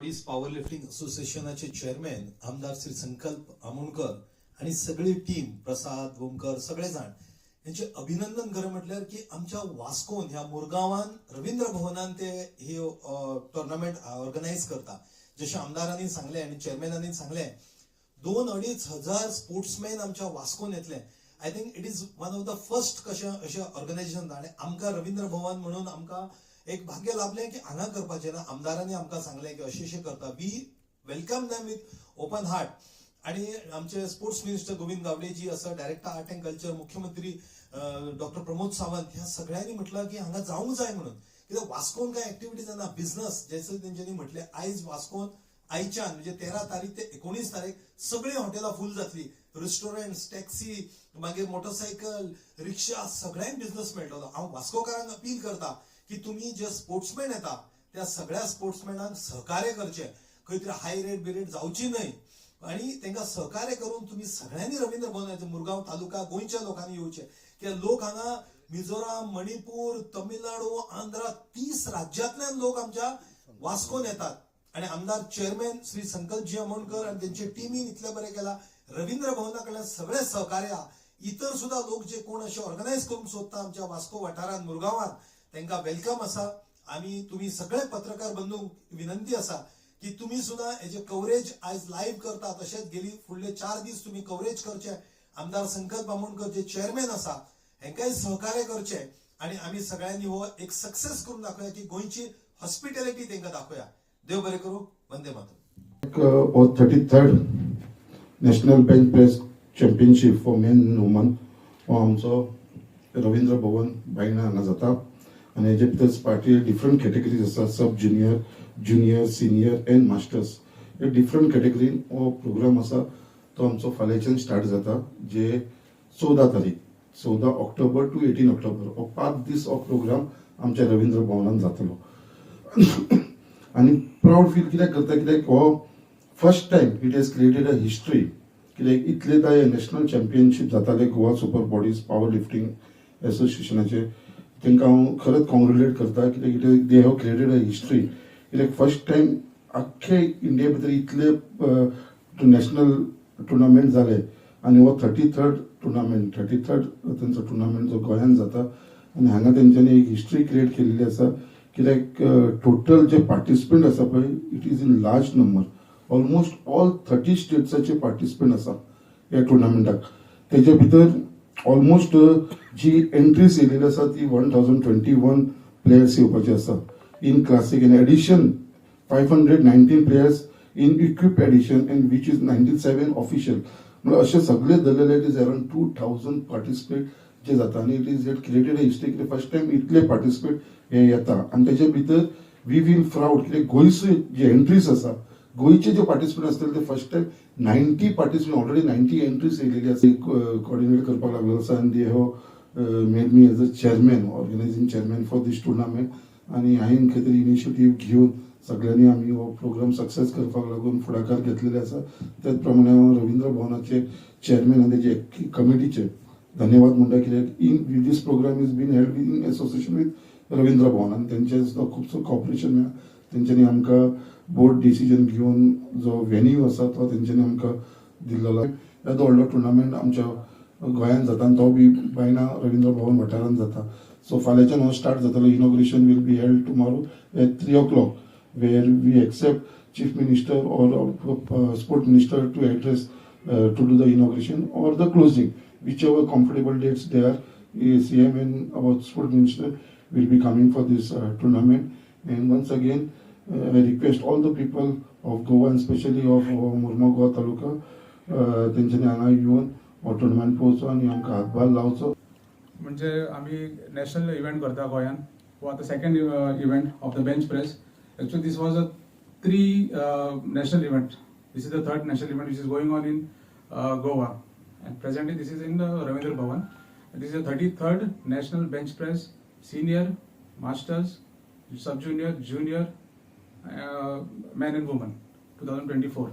Power lifting असोसिएशनाचे chairman आमदार श्री संकल्प आमोणकर आणि सगळी टीम प्रसाद गोमकर सगळे जाण यांचे अभिनंदन खरं म्हटल्यार की आमच्या वास्कोन ह्या मुरगांवान रवींद्र भवनान ते ही टुर्नामेंट ऑर्गनायज करता. जसे आमदारांनी सांगले आणि चेअरमॅनांनी सांगले 2-2.5 हजार स्पोर्ट्समॅन आमच्या वास्कोन येतले. I think it is one of the first अशें ऑर्गनायझेशन आणि आमकां रवींद्र भवन म्हणून आमकां एक भाग्य लाभले की हांगा करपाचें ना. आमदारांनी आमकां सांगले की अशें करता. We welcome them with open heart. आणि आमचे स्पोर्ट्स मिनिस्टर गोविंद गावडेजी असं डायरेक्टर आर्ट अँड कल्चर, मुख्यमंत्री डॉक्टर प्रमोद सावंत ह्या सगळ्यांनी म्हटलं की हांगा जावंक जाय म्हणून. कित्याक वास्कोन काय ऍक्टिव्हिटीज ना बिझनेस जैसे तेंच्यांनी म्हटले आयज वास्कोन आयच्यान म्हणजे 13 तारीख ते 19 तारीख सगळी हॉटेलां फुल जातली. रेस्टॉरंट्स, टॅक्सी, मागीर मोटरसायकल, रिक्षा सगळ्यांक बिझनेस मेळटलो. हांव वास्कोकारांक अपील करता की तुम्ही जे स्पोर्ट्समॅन येता त्या सगळ्या स्पोर्ट्समॅनांक सहकार्य करचे. खंय तरी हाय रेट बिरेट जावची न्हय आणि तांकां सहकार्य करून तुम्ही सगळ्यांनी रवींद्र भवनाचे मुरगांव तालुका गोंयच्या लोकांनी येवचे. कित्याक लोक हांगा मिझोराम, मणिपूर, तमिळनाडू, आंध्रा 30 राज्यांतल्यान लोक आमच्या वास्कोन येतात. आणि आमदार चेअरमॅन श्री संकल्पजी आमोणकर आणि त्यांची टीमीन इतले बरें केला. रवींद्र भवना कडल्यान सगळे सहकार्य. इतर सुद्धा लोक जे कोण असे ऑर्गनायज करूंक सोदता आमच्या वास्को वाठारांत मुरगांवांत तांकां वेलकम आसा. आमी तुम्ही सगळे पत्रकार बंधूंक विनंती आसा की तुम्ही सुद्धा हेजे कव्हरेज आयज लाईव्ह करता. तशेंच गेली फुडले 4 दीस तुम्ही कव्हरेज करचे. आमदार संकल्प आमोणकर जे चेअरमॅन आसा हेंकाय सहकार्य करचे आणि आम्ही सगळ्यांनी हो एक सक्सेस करून दाखवया की गोंयची हॉस्पिटॅलिटी तांकां दाखवया. देव बरें करूं. Vande Mataram. 33rd national bench press championship for main end woman हो आमचो रवींद्र भवन बायना हांगा जाता. आणि हेजे भितर पार्टी डिफरंट कॅटेगरीज आसा. सब junior, junior, senior end masters हे डिफरंट कॅटेगरीन हो प्रोग्राम आसा. तो आमचो फाल्यांच्यान स्टार्ट जाता जे 14 तारीख 14 ऑक्टोबर टू 18 ऑक्टोबर हो 5 दीस हो प्रोग्राम आमच्या रवींद्र भवनान जातलो. आणि प्राऊड फील कित्याक करता कित्याक हो first time it has created a history. कित्याक इतले दाय नॅशनल चॅम्पियनशीप जाताले Goa super bodies power lifting एसोसिएशनाचे. तांकां हांव खरेंच कॉंग्रेच्युलेट करता कित्याक they have created a history. कित्याक फर्स्ट टायम आख्खे इंडिया भितर इतले नॅशनल टुर्नामेंट जाले आणि हो 33rd टुर्नामेंट तेंचो टुर्नामेंट जो गोंयांत जाता. आणि हांगा तेंच्यांनी एक हिस्ट्री क्रिएट केल्ली आसा. कित्याक टोटल जे पार्टिसिपंट आसा पळय it is in large number. Almost all 30 स्टेट्साचे पार्टिसिपंट आसा ह्या टुर्नामेंटाक. तेजे भितर ऑलमोस्ट जी एंट्रीज येयलेली आसा ती 1021 प्लेयर्स येवपाचे आसा in classic. In edition 519 players in equip edition and which is 97 official. म्हणजे असे सगळे धरलेले इट इज अराउंड 2000 पार्टिसिपेट जे जाता. आणि it is created a history कित्याक फर्स्ट टायम इतले पार्टिसिपेट हे येता. आणि तेजे भितर वी फील प्राऊड कित्याक गोंयचे जे एंट्रीज आसा गोंयचे जे पार्टिसिपेंट असतील ते first time 90 participant already 90 entries येयलेली आसा. कोऑर्डिनेट करपाक लागलो आसा आनी they have made me as a chairman organising chairman for this tournament. आणि हांवें खंय तरी इनिशिएटीव घेवन सगळ्यांनी आमी हो प्रोग्राम सक्सेस करपाक लागून फुडाकार घेतलेले आसा. त्याच प्रमाणे हांव रवींद्र भवनाचे चेअरमॅन आनी तेजे कमिटीचे धन्यवाद म्हणटा कित्याक in this programme is been held in association with Ravindra Bhavan. आणि तेंचे सुद्दां खूबसो कॉपरेशन मेळ्ळा. तेंच्यांनी आमकां बोर्ड डिसिजन घेवन जो वेन्यू आसा तो तेंच्यांनी आमकां दिल्लो. येदो व्हडलो टुर्नामेंट आमच्या गोंयांत जाता आनी तो बी बायना रवींद्र भवन वाठारांत जाता. सो फाल्यांच्यान हो स्टार्ट जातलो. Inauguration will be held tomorrow at 3 o'clock where we accept Chief Minister or Sport Minister to address to do the inauguration or the closing, whichever comfortable dates they are. CM and our Sport Minister will be coming for this tournament. And once again, I request all the people of Goa and especially of Murmagaon Taluka तेंच्यांनी हांगा येवन हो tournament पळोवचो आनी आमकां हातभार लावचो. म्हणजे आम्ही नॅशनल इव्हेंट करता गोंयांत. वो आतां second event of the bench press. Actually, this was a 3 national event. This is the 3rd national event which is going on in Goa, and presently this is in the Ravindra Bhavan. This is the 33rd national bench press, senior, masters, sub junior, junior, men and women, 2024.